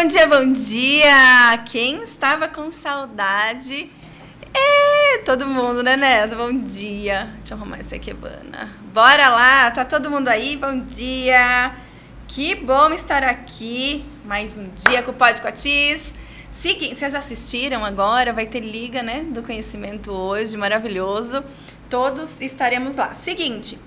bom dia, bom dia! Quem estava com saudade? Todo mundo, né, Neto? Bom dia. Deixa eu arrumar essa ikebana. Bora lá, tá todo mundo aí? Bom dia! Que bom estar aqui. Mais um dia com o Pode com a Tis. Seguinte, vocês assistiram agora? Vai ter Liga, né, do Conhecimento hoje, maravilhoso. Todos estaremos lá. Seguinte,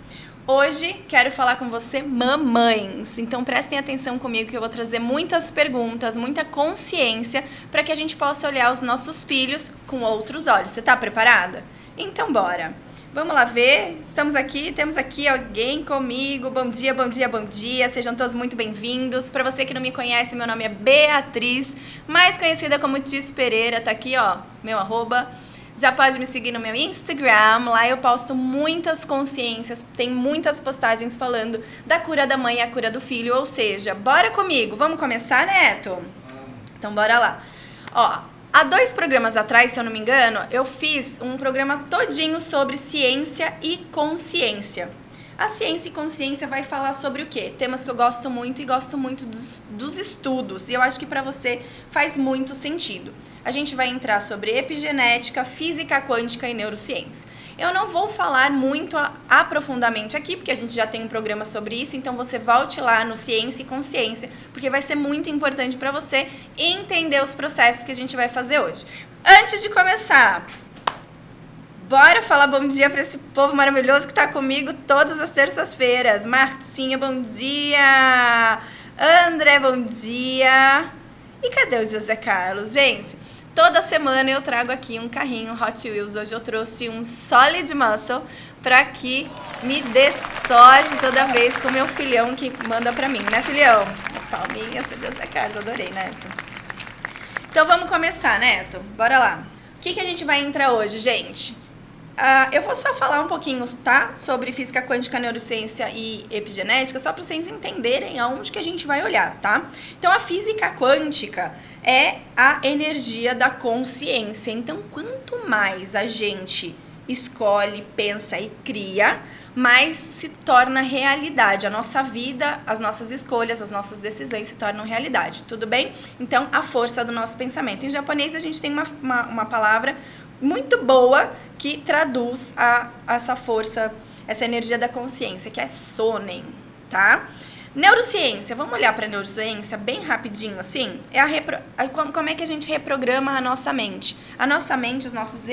hoje quero falar com você, mamães. Então prestem atenção comigo que eu vou trazer muitas perguntas, muita consciência para que a gente possa olhar os nossos filhos com outros olhos. Você tá preparada? Então bora. Vamos lá ver. Estamos aqui, temos aqui alguém comigo. Bom dia, bom dia, bom dia. Sejam todos muito bem-vindos. Para você que não me conhece, meu nome é Beatriz, mais conhecida como Tis Pereira. Tá aqui, ó, meu arroba. Já pode me seguir no meu Instagram, lá eu posto muitas consciências, tem muitas postagens falando da cura da mãe e a cura do filho, ou seja, bora comigo, vamos começar, Neto? Então bora lá. Ó, há 2 programas atrás, se eu não me engano, eu fiz um programa todinho sobre ciência e consciência. A ciência e consciência vai falar sobre o quê? Temas que eu gosto muito e gosto muito dos estudos. E eu acho que para você faz muito sentido. A gente vai entrar sobre epigenética, física quântica e neurociência. Eu não vou falar muito aprofundadamente aqui, porque a gente já tem um programa sobre isso. Então você volte lá no Ciência e Consciência, porque vai ser muito importante para você entender os processos que a gente vai fazer hoje. Antes de começar, bora falar bom dia para esse povo maravilhoso que está comigo todas as terças-feiras. Martinha, bom dia. André, bom dia. E cadê o José Carlos? Gente, toda semana eu trago aqui um carrinho Hot Wheels. Hoje eu trouxe um Solid Muscle para que me dê sorte toda vez com o meu filhão que manda para mim, né, filhão? Palminhas para José Carlos, adorei, Neto. Então vamos começar, Neto. Bora lá. O que a gente vai entrar hoje, gente? Eu vou só falar um pouquinho, tá? Sobre física quântica, neurociência e epigenética, só para vocês entenderem aonde que a gente vai olhar, tá? Então, a física quântica é a energia da consciência. Então, quanto mais a gente escolhe, pensa e cria, mais se torna realidade. A nossa vida, as nossas escolhas, as nossas decisões se tornam realidade, tudo bem? Então, a força do nosso pensamento. Em japonês, a gente tem uma palavra muito boa que traduz essa força, essa energia da consciência, que é sonen, tá? Neurociência, vamos olhar para a neurociência bem rapidinho, assim? Como é que a gente reprograma a nossa mente? A nossa mente, os nossos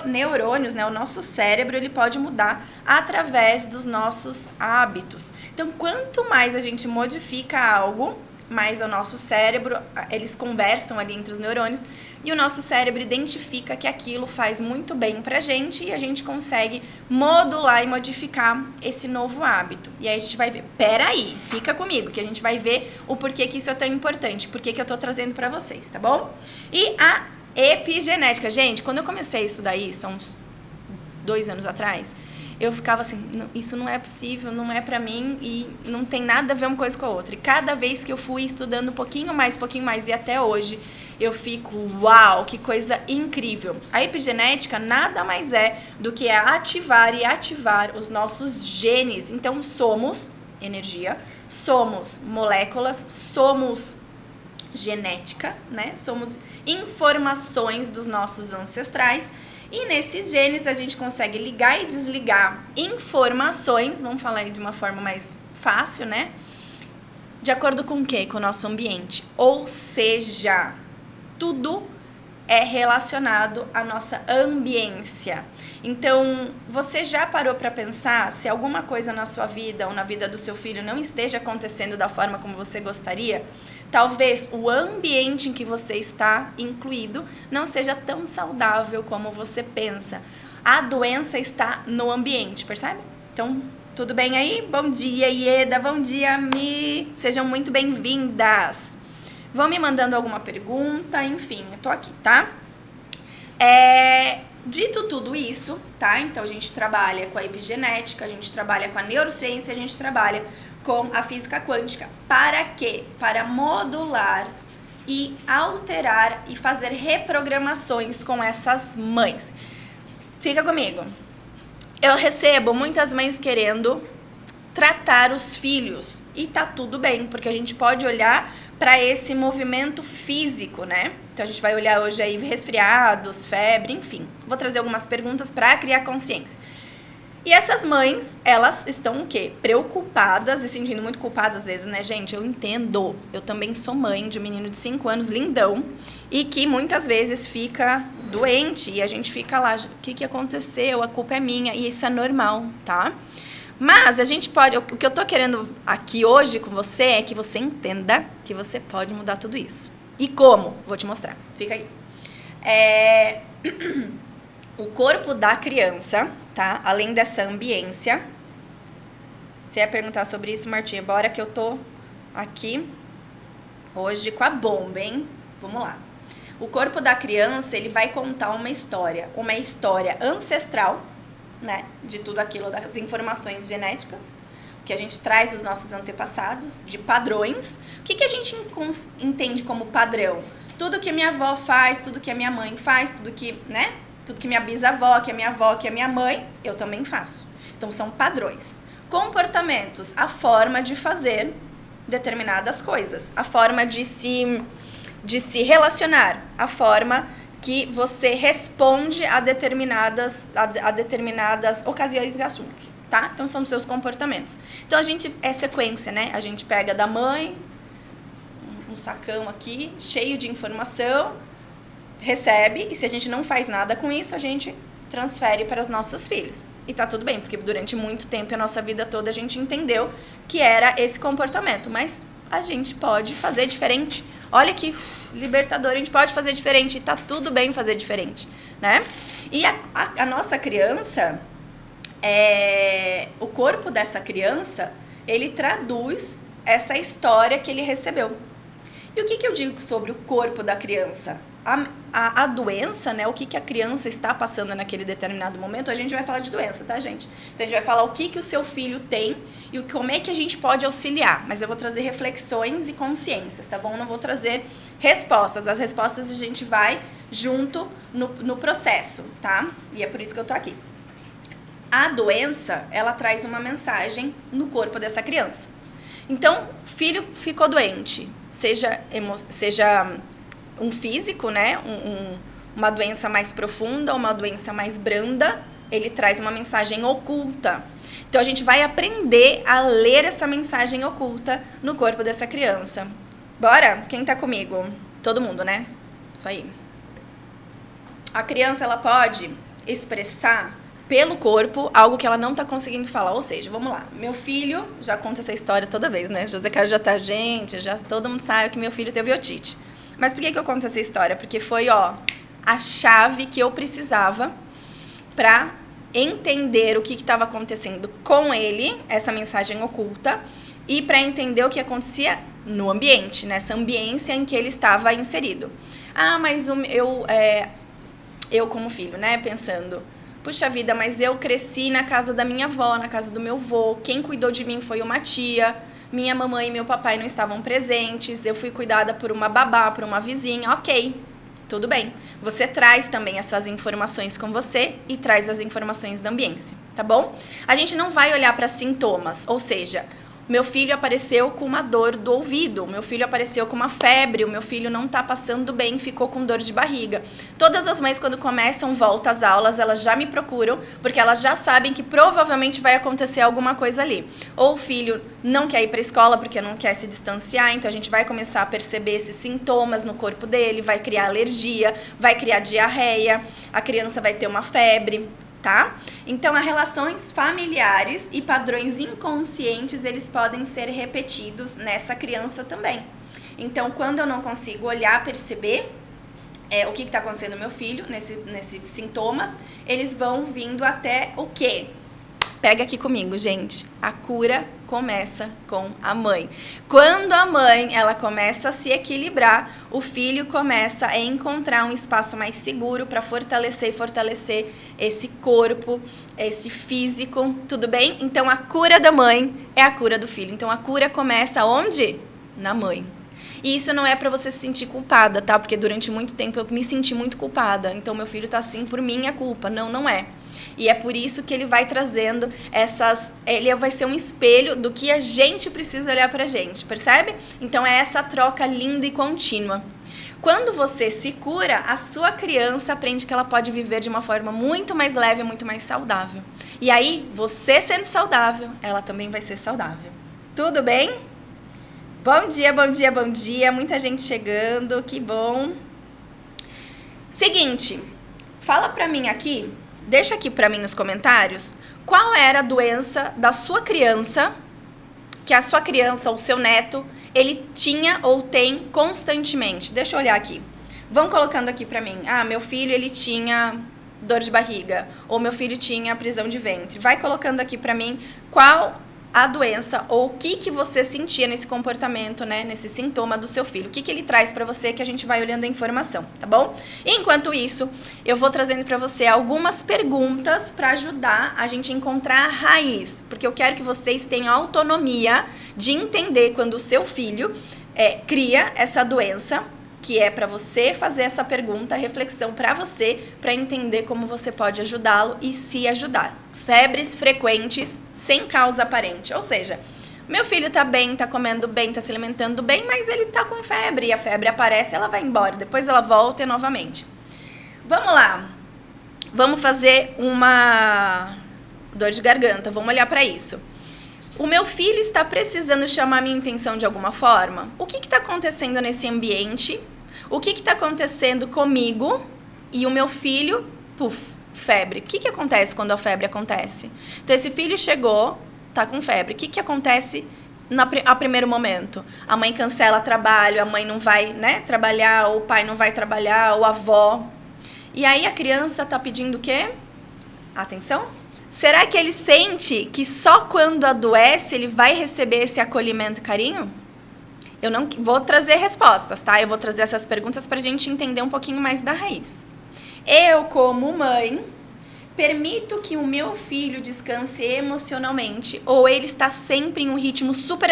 neurônios, né? O nosso cérebro, ele pode mudar através dos nossos hábitos. Então, quanto mais a gente modifica algo, mais o nosso cérebro, eles conversam ali entre os neurônios, e o nosso cérebro identifica que aquilo faz muito bem pra gente e a gente consegue modular e modificar esse novo hábito. E aí a gente vai ver, peraí, fica comigo, que a gente vai ver o porquê que isso é tão importante, porquê que eu tô trazendo pra vocês, tá bom? E a epigenética, gente, quando eu comecei a estudar isso, há uns 2 anos atrás, eu ficava assim, isso não é possível, não é pra mim e não tem nada a ver uma coisa com a outra. E cada vez que eu fui estudando um pouquinho mais e até hoje, eu fico, uau, que coisa incrível. A epigenética nada mais é do que ativar os nossos genes. Então, somos energia, somos moléculas, somos genética, né? Somos informações dos nossos ancestrais. E nesses genes a gente consegue ligar e desligar informações, vamos falar aí de uma forma mais fácil, né? De acordo com o quê? Com o nosso ambiente. Ou seja, tudo é relacionado à nossa ambiência. Então, você já parou para pensar se alguma coisa na sua vida ou na vida do seu filho não esteja acontecendo da forma como você gostaria? Talvez o ambiente em que você está incluído não seja tão saudável como você pensa. A doença está no ambiente, percebe? Então, tudo bem aí? Bom dia, Ieda. Bom dia, Mi. Sejam muito bem-vindas. Vão me mandando alguma pergunta, enfim, eu tô aqui, tá? Dito tudo isso, tá? Então, a gente trabalha com a epigenética, a gente trabalha com a neurociência, a gente trabalha com a física quântica. Para quê? Para modular e alterar e fazer reprogramações com essas mães. Fica comigo. Eu recebo muitas mães querendo tratar os filhos. E tá tudo bem, porque a gente pode olhar para esse movimento físico, né? Então a gente vai olhar hoje aí resfriados, febre, enfim. Vou trazer algumas perguntas para criar consciência. E essas mães, elas estão o quê? Preocupadas e se sentindo muito culpadas às vezes, né, gente? Eu entendo. Eu também sou mãe de um menino de 5 anos, lindão, e que muitas vezes fica doente e a gente fica lá, o que aconteceu? A culpa é minha. E isso é normal, tá? Mas a gente pode, o que eu tô querendo aqui hoje com você é que você entenda que você pode mudar tudo isso. E como? Vou te mostrar. Fica aí. O corpo da criança, tá? Além dessa ambiência. Você ia perguntar sobre isso, Martinha? Bora que eu tô aqui hoje com a bomba, hein? Vamos lá. O corpo da criança, ele vai contar uma história ancestral, né? De tudo aquilo, das informações genéticas, que a gente traz dos nossos antepassados, de padrões. O que a gente entende como padrão? Tudo que a minha avó faz, tudo que a minha mãe faz, tudo que, né? Tudo que minha bisavó, que a minha avó, que a minha mãe, eu também faço. Então, são padrões. Comportamentos, a forma de fazer determinadas coisas. A forma de se relacionar. A forma que você responde a determinadas ocasiões e assuntos, tá? Então, são os seus comportamentos. Então, é sequência, né? A gente pega da mãe, um sacão aqui, cheio de informação, recebe, e se a gente não faz nada com isso, a gente transfere para os nossos filhos. E tá tudo bem, porque durante muito tempo, a nossa vida toda, a gente entendeu que era esse comportamento. Mas a gente pode fazer diferente. Olha que libertador, a gente pode fazer diferente, e tá tudo bem fazer diferente, né? E a nossa criança, o corpo dessa criança, ele traduz essa história que ele recebeu. E o que eu digo sobre o corpo da criança? A doença, né? O que a criança está passando naquele determinado momento, a gente vai falar de doença, tá, gente? Então, a gente vai falar o que o seu filho tem e como é que a gente pode auxiliar. Mas eu vou trazer reflexões e consciências, tá bom? Não vou trazer respostas. As respostas a gente vai junto no processo, tá? E é por isso que eu tô aqui. A doença, ela traz uma mensagem no corpo dessa criança. Então, filho ficou doente, seja um físico, né? Uma doença mais profunda, uma doença mais branda, ele traz uma mensagem oculta. Então, a gente vai aprender a ler essa mensagem oculta no corpo dessa criança. Bora? Quem tá comigo? Todo mundo, né? Isso aí. A criança, ela pode expressar pelo corpo algo que ela não tá conseguindo falar. Ou seja, vamos lá. Meu filho, já conta essa história toda vez, né? José Carlos já tá, gente, todo mundo sabe que meu filho teve otite. Mas por que eu conto essa história? Porque foi, a chave que eu precisava para entender o que estava acontecendo com ele, essa mensagem oculta, e para entender o que acontecia no ambiente, nessa ambiência em que ele estava inserido. Mas eu como filho, né, pensando, puxa vida, mas eu cresci na casa da minha avó, na casa do meu avô, quem cuidou de mim foi uma tia, minha mamãe e meu papai não estavam presentes, eu fui cuidada por uma babá, por uma vizinha, ok, tudo bem. Você traz também essas informações com você e traz as informações da ambiência, tá bom? A gente não vai olhar para sintomas, ou seja, meu filho apareceu com uma dor do ouvido, meu filho apareceu com uma febre, o meu filho não tá passando bem, ficou com dor de barriga. Todas as mães, quando começam volta às aulas, elas já me procuram, porque elas já sabem que provavelmente vai acontecer alguma coisa ali. Ou o filho não quer ir para a escola porque não quer se distanciar, então a gente vai começar a perceber esses sintomas no corpo dele, vai criar alergia, vai criar diarreia, a criança vai ter uma febre, tá? Então, as relações familiares e padrões inconscientes, eles podem ser repetidos nessa criança também. Então, quando eu não consigo olhar, perceber o que está acontecendo no meu filho, nesses sintomas, eles vão vindo até o quê? Pega aqui comigo, gente. A cura começa com a mãe. Quando a mãe, ela começa a se equilibrar, o filho começa a encontrar um espaço mais seguro para fortalecer esse corpo, esse físico, tudo bem? Então, a cura da mãe é a cura do filho. Então, a cura começa onde? Na mãe. E isso não é pra você se sentir culpada, tá? Porque durante muito tempo eu me senti muito culpada. Então, meu filho tá assim por minha culpa. Não, não é. E é por isso que ele vai trazendo ele vai ser um espelho do que a gente precisa olhar pra gente, percebe? Então é essa troca linda e contínua. Quando você se cura, a sua criança aprende que ela pode viver de uma forma muito mais leve, muito mais saudável. E aí, você sendo saudável, ela também vai ser saudável. Tudo bem? Bom dia, bom dia, bom dia. Muita gente chegando, que bom. Seguinte, fala pra mim aqui, deixa aqui pra mim nos comentários, qual era a doença da sua criança, que a sua criança ou seu neto, ele tinha ou tem constantemente. Deixa eu olhar aqui. Vão colocando aqui pra mim. Ah, meu filho, ele tinha dor de barriga. Ou meu filho tinha prisão de ventre. Vai colocando aqui pra mim qual a doença ou o que você sentia nesse comportamento, né? Nesse sintoma do seu filho. O que ele traz pra você, que a gente vai olhando a informação, tá bom? Enquanto isso, eu vou trazendo pra você algumas perguntas pra ajudar a gente a encontrar a raiz. Porque eu quero que vocês tenham autonomia de entender quando o seu filho cria essa doença, que é para você fazer essa pergunta, reflexão para você, para entender como você pode ajudá-lo e se ajudar. Febres frequentes sem causa aparente, ou seja, meu filho tá bem, tá comendo bem, tá se alimentando bem, mas ele tá com febre e a febre aparece, ela vai embora, depois ela volta novamente. Vamos lá, vamos fazer uma dor de garganta, vamos olhar para isso. O meu filho está precisando chamar minha atenção de alguma forma? O que está acontecendo nesse ambiente? O que está acontecendo comigo? E o meu filho, febre. O que acontece quando a febre acontece? Então, esse filho chegou, tá com febre. O que acontece a primeiro momento? A mãe cancela trabalho, a mãe não vai, né, trabalhar, ou o pai não vai trabalhar, ou a avó. E aí a criança tá pedindo o quê? Atenção? Será que ele sente que só quando adoece ele vai receber esse acolhimento e carinho? Eu não vou trazer respostas, tá? Eu vou trazer essas perguntas pra gente entender um pouquinho mais da raiz. Eu, como mãe, permito que o meu filho descanse emocionalmente ou ele está sempre em um ritmo super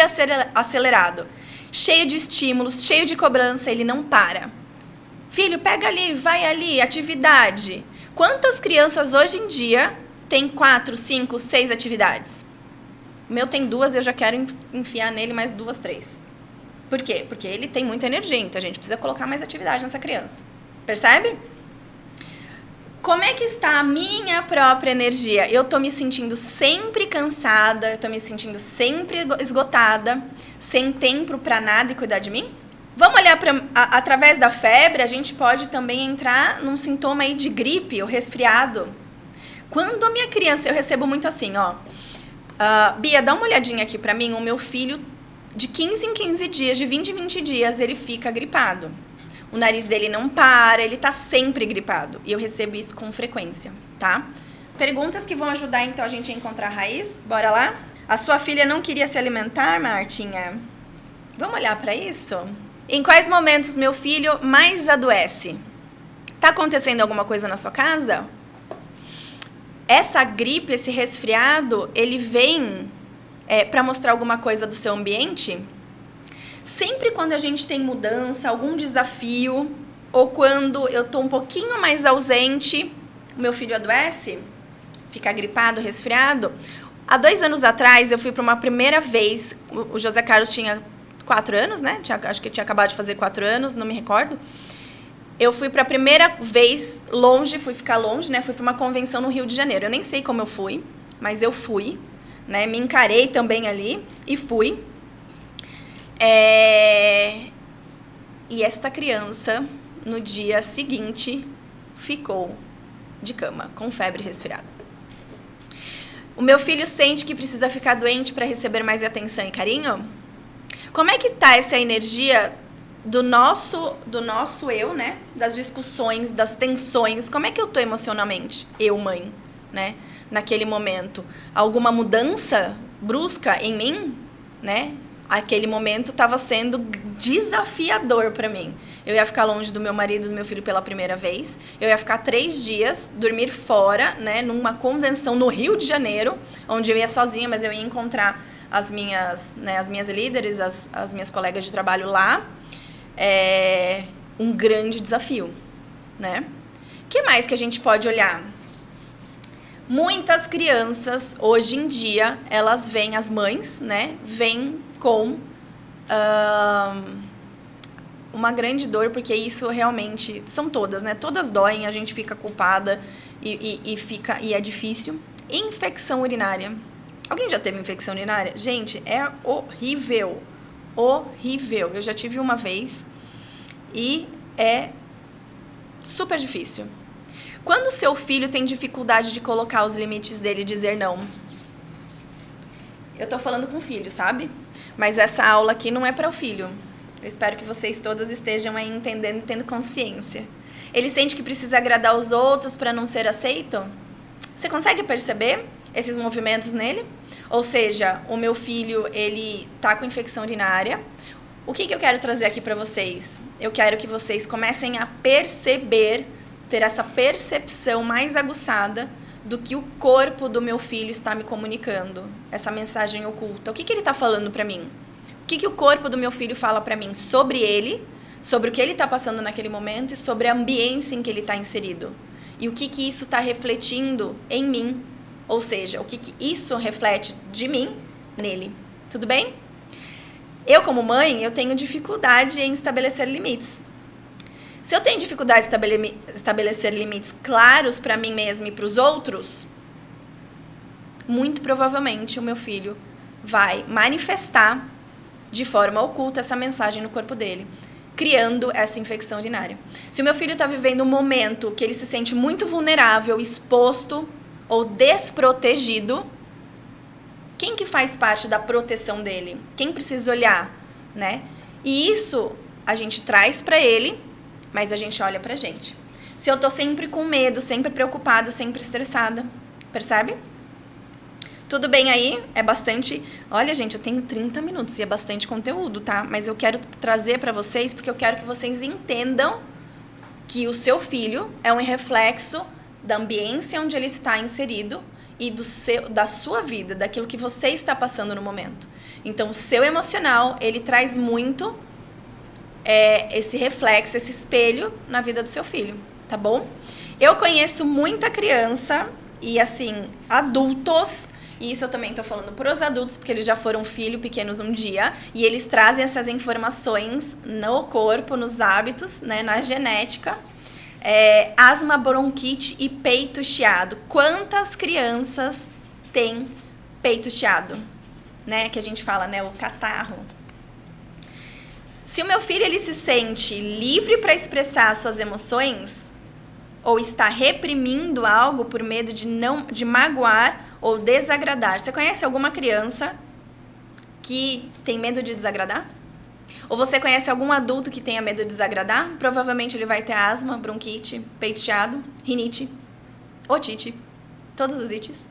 acelerado, cheio de estímulos, cheio de cobrança, ele não para. Filho, pega ali, vai ali, atividade. Quantas crianças hoje em dia tem 4, 5, 6 atividades? O meu tem 2 e eu já quero enfiar nele mais 2, 3. Por quê? Porque ele tem muita energia, então a gente precisa colocar mais atividade nessa criança. Percebe? Como é que está a minha própria energia? Eu tô me sentindo sempre cansada, eu tô me sentindo sempre esgotada, sem tempo pra nada e cuidar de mim? Vamos olhar através da febre, a gente pode também entrar num sintoma aí de gripe ou resfriado. Quando a minha criança, eu recebo muito assim, ó. Bia, dá uma olhadinha aqui pra mim, o meu filho, de 15 em 15 dias, de 20 em 20 dias, ele fica gripado. O nariz dele não para, ele tá sempre gripado. E eu recebo isso com frequência, tá? Perguntas que vão ajudar, então, a gente a encontrar a raiz. Bora lá? A sua filha não queria se alimentar, Martinha? Vamos olhar pra isso? Em quais momentos meu filho mais adoece? Tá acontecendo alguma coisa na sua casa? Essa gripe, esse resfriado, ele vem para mostrar alguma coisa do seu ambiente? Sempre quando a gente tem mudança, algum desafio, ou quando eu tô um pouquinho mais ausente, o meu filho adoece, fica gripado, resfriado. Há 2 anos atrás, eu fui para uma primeira vez, o José Carlos tinha 4 anos, né? Acho que tinha acabado de fazer 4 anos, não me recordo. Eu fui para a primeira vez longe, fui ficar longe, né? Fui para uma convenção no Rio de Janeiro. Eu nem sei como eu fui, mas eu fui, né? Me encarei também ali e fui. E esta criança, no dia seguinte, ficou de cama, com febre e resfriado. O meu filho sente que precisa ficar doente para receber mais atenção e carinho? Como é que tá essa energia do nosso eu, né? Das discussões, das tensões. Como é que eu tô emocionalmente? Eu, mãe, né? Naquele momento. Alguma mudança brusca em mim, né? Aquele momento estava sendo desafiador para mim. Eu ia ficar longe do meu marido e do meu filho pela primeira vez. Eu ia ficar 3 dias, dormir fora, né? Numa convenção no Rio de Janeiro, onde eu ia sozinha, mas eu ia encontrar as minhas líderes, as minhas colegas de trabalho lá. Um grande desafio, né? O que mais que a gente pode olhar? Muitas crianças, hoje em dia, elas vêm, as mães, né, vêm com uma grande dor, porque isso realmente, são todas, né, todas doem, a gente fica culpada e é difícil. Infecção urinária. Alguém já teve infecção urinária? Gente, é horrível, horrível. Eu já tive uma vez e é super difícil. Quando seu filho tem dificuldade de colocar os limites dele e dizer não. Eu tô falando com o filho, sabe? Mas essa aula aqui não é para o filho. Eu espero que vocês todas estejam aí entendendo e tendo consciência. Ele sente que precisa agradar os outros para não ser aceito? Você consegue perceber esses movimentos nele? Ou seja, o meu filho, ele tá com infecção urinária. O que eu quero trazer aqui para vocês? Eu quero que vocês comecem a perceber, ter essa percepção mais aguçada do que o corpo do meu filho está me comunicando, essa mensagem oculta. O que ele está falando para mim? O que o corpo do meu filho fala para mim sobre ele, sobre o que ele está passando naquele momento e sobre a ambiência em que ele está inserido? E o que isso está refletindo em mim? Ou seja, o que isso reflete de mim nele? Tudo bem? Eu, como mãe, eu tenho dificuldade em estabelecer limites. Se eu tenho dificuldade de estabelecer limites claros para mim mesma e para os outros, muito provavelmente o meu filho vai manifestar de forma oculta essa mensagem no corpo dele, criando essa infecção urinária. Se o meu filho está vivendo um momento que ele se sente muito vulnerável, exposto ou desprotegido, quem que faz parte da proteção dele? Quem precisa olhar, né? E isso a gente traz para ele, mas a gente olha pra gente. Se eu tô sempre com medo, sempre preocupada, sempre estressada, percebe? Tudo bem aí? É bastante... Olha, gente, eu tenho 30 minutos e é bastante conteúdo, tá? Mas eu quero trazer pra vocês, porque eu quero que vocês entendam que o seu filho é um reflexo da ambiência onde ele está inserido e da sua vida, daquilo que você está passando no momento. Então, o seu emocional, ele traz muito esse reflexo, esse espelho na vida do seu filho, tá bom? Eu conheço muita criança e, assim, adultos, e isso eu também tô falando pros adultos, porque eles já foram filhos pequenos um dia, e eles trazem essas informações no corpo, nos hábitos, né, na genética. Asma, bronquite e peito chiado. Quantas crianças têm peito chiado? Né, que a gente fala, né, o catarro. Se o meu filho ele se sente livre para expressar suas emoções ou está reprimindo algo por medo de magoar ou desagradar. Você conhece alguma criança que tem medo de desagradar? Ou você conhece algum adulto que tenha medo de desagradar? Provavelmente ele vai ter asma, bronquite, peito chiado, rinite, otite, todos os ites.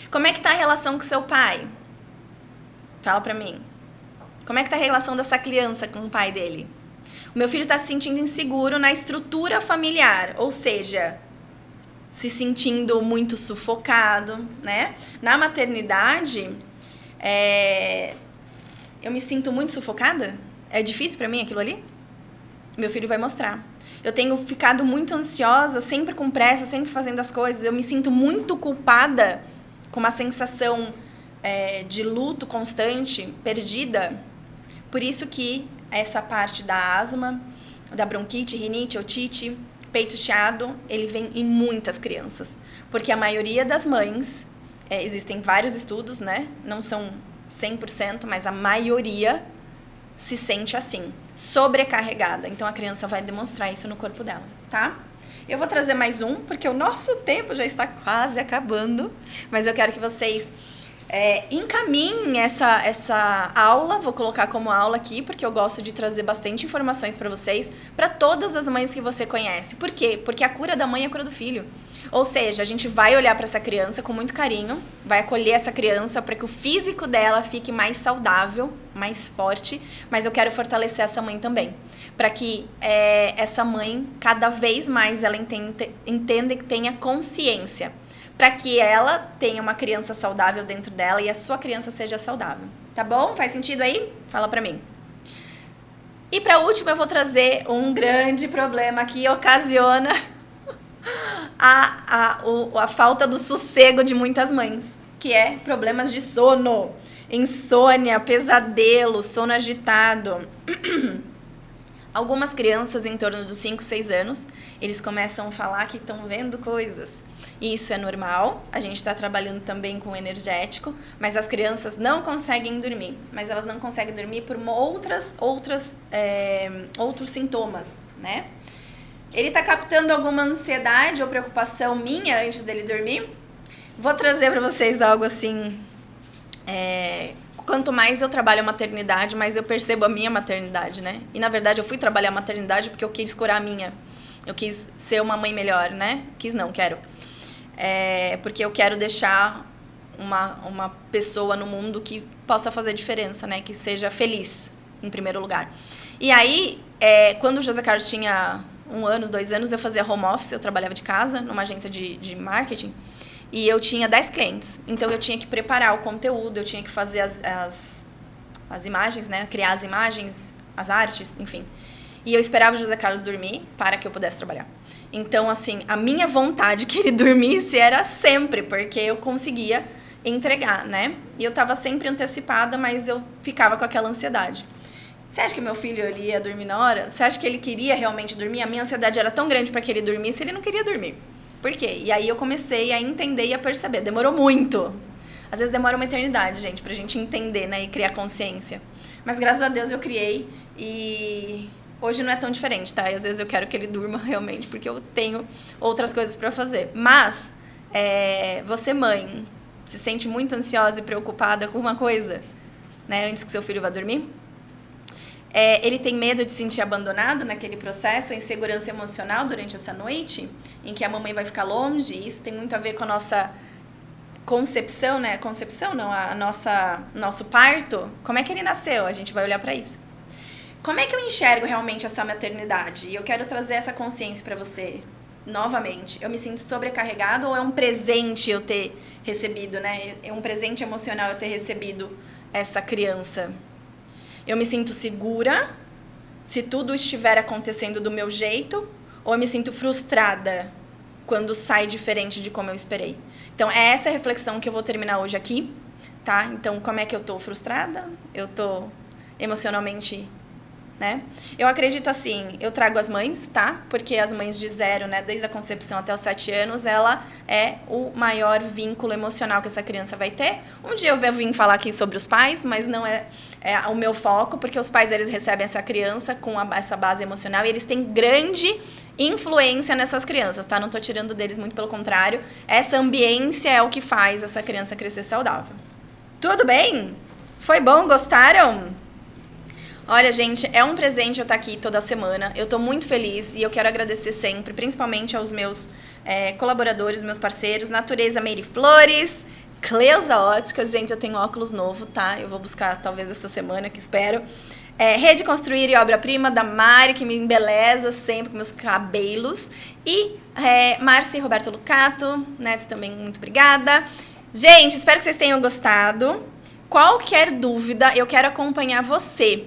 Como é que tá a relação com seu pai? Fala pra mim. Como é que tá a relação dessa criança com o pai dele? O meu filho está se sentindo inseguro na estrutura familiar, ou seja, se sentindo muito sufocado, né? Na maternidade, eu me sinto muito sufocada? É difícil para mim aquilo ali? Meu filho vai mostrar. Eu tenho ficado muito ansiosa, sempre com pressa, sempre fazendo as coisas. Eu me sinto muito culpada, com uma sensação de luto constante, perdida. Por isso que essa parte da asma, da bronquite, rinite, otite, peito chiado, ele vem em muitas crianças. Porque a maioria das mães, existem vários estudos, né? Não são 100%, mas a maioria se sente assim, sobrecarregada. Então a criança vai demonstrar isso no corpo dela, tá? Eu vou trazer mais um, porque o nosso tempo já está quase acabando. Mas eu quero que vocês encaminhem essa aula, vou colocar como aula aqui, porque eu gosto de trazer bastante informações para vocês, para todas as mães que você conhece. Por quê? Porque a cura da mãe é a cura do filho. Ou seja, a gente vai olhar para essa criança com muito carinho, vai acolher essa criança para que o físico dela fique mais saudável, mais forte, mas eu quero fortalecer essa mãe também, para que essa mãe, cada vez mais, ela entenda e tenha consciência, para que ela tenha uma criança saudável dentro dela e a sua criança seja saudável. Tá bom? Faz sentido aí? Fala pra mim. E pra última eu vou trazer um grande problema que ocasiona a falta do sossego de muitas mães, que é problemas de sono, insônia, pesadelo, sono agitado. Algumas crianças em torno dos 5, 6 anos, eles começam a falar que estão vendo coisas. E isso é normal, a gente está trabalhando também com energético, mas as crianças não conseguem dormir. Mas elas não conseguem dormir por outros sintomas, né? Ele está captando alguma ansiedade ou preocupação minha antes dele dormir? Vou trazer para vocês algo assim... Quanto mais eu trabalho a maternidade, mais eu percebo a minha maternidade, né? E, na verdade, eu fui trabalhar a maternidade porque eu quis curar a minha. Eu quis ser uma mãe melhor, né? Quero. Porque eu quero deixar uma pessoa no mundo que possa fazer diferença, né? Que seja feliz, em primeiro lugar. E aí, quando o José Carlos tinha 1 ano, 2 anos, eu fazia home office, eu trabalhava de casa, numa agência de marketing. E eu tinha 10 clientes, então eu tinha que preparar o conteúdo, eu tinha que fazer as imagens, né? Criar as imagens, as artes, enfim. E eu esperava o José Carlos dormir para que eu pudesse trabalhar. Então, assim, a minha vontade que ele dormisse era sempre, porque eu conseguia entregar, né? E eu estava sempre antecipada, mas eu ficava com aquela ansiedade. Você acha que meu filho ele ia dormir na hora? Você acha que ele queria realmente dormir? A minha ansiedade era tão grande para que ele dormisse, ele não queria dormir. Por quê? E aí eu comecei a entender e a perceber. Demorou muito. Às vezes demora uma eternidade, gente, pra gente entender, né? E criar consciência. Mas graças a Deus eu criei e hoje não é tão diferente, tá? E às vezes eu quero que ele durma realmente, porque eu tenho outras coisas pra fazer. Mas, você mãe, se sente muito ansiosa e preocupada com uma coisa, né? Antes que seu filho vá dormir? Ele tem medo de se sentir abandonado naquele processo, a insegurança emocional durante essa noite, em que a mamãe vai ficar longe. Isso tem muito a ver com a nossa concepção, né? Concepção não, nosso parto. Como é que ele nasceu? A gente vai olhar para isso. Como é que eu enxergo realmente essa maternidade? E eu quero trazer essa consciência para você novamente. Eu me sinto sobrecarregado ou é um presente eu ter recebido, né? É um presente emocional eu ter recebido essa criança? Eu me sinto segura se tudo estiver acontecendo do meu jeito, ou eu me sinto frustrada quando sai diferente de como eu esperei. Então, é essa reflexão que eu vou terminar hoje aqui, tá? Então, como é que eu tô frustrada? Eu tô emocionalmente, né? Eu acredito assim, eu trago as mães, tá? Porque as mães de 0, né, desde a concepção até os 7 anos, ela é o maior vínculo emocional que essa criança vai ter. Um dia eu vim falar aqui sobre os pais, mas não é o meu foco, porque os pais, eles recebem essa criança com essa base emocional e eles têm grande influência nessas crianças, tá? Não tô tirando deles, muito pelo contrário. Essa ambiência é o que faz essa criança crescer saudável. Tudo bem? Foi bom? Gostaram? Olha, gente, é um presente eu estar aqui toda semana. Eu tô muito feliz e eu quero agradecer sempre, principalmente aos meus colaboradores, meus parceiros, Natureza Meire Flores, Cleusa Óticas. Gente, eu tenho óculos novo, tá? Eu vou buscar talvez essa semana, que espero. Rede Construir e Obra-Prima, da Mari, que me embeleza sempre com meus cabelos. E Márcia e Roberto Lucato, Neto também, muito obrigada. Gente, espero que vocês tenham gostado. Qualquer dúvida, eu quero acompanhar você.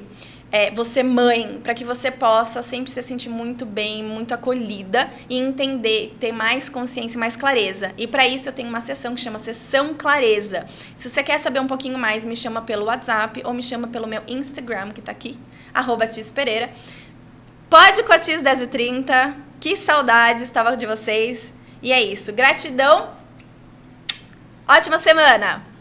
Você mãe, para que você possa sempre se sentir muito bem, muito acolhida e entender, ter mais consciência e mais clareza. E para isso eu tenho uma sessão que chama Sessão Clareza. Se você quer saber um pouquinho mais, me chama pelo WhatsApp ou me chama pelo meu Instagram, que tá aqui, @TisPereira. Pode com a Tis 10h30. Que saudade estava de vocês. E é isso. Gratidão. Ótima semana!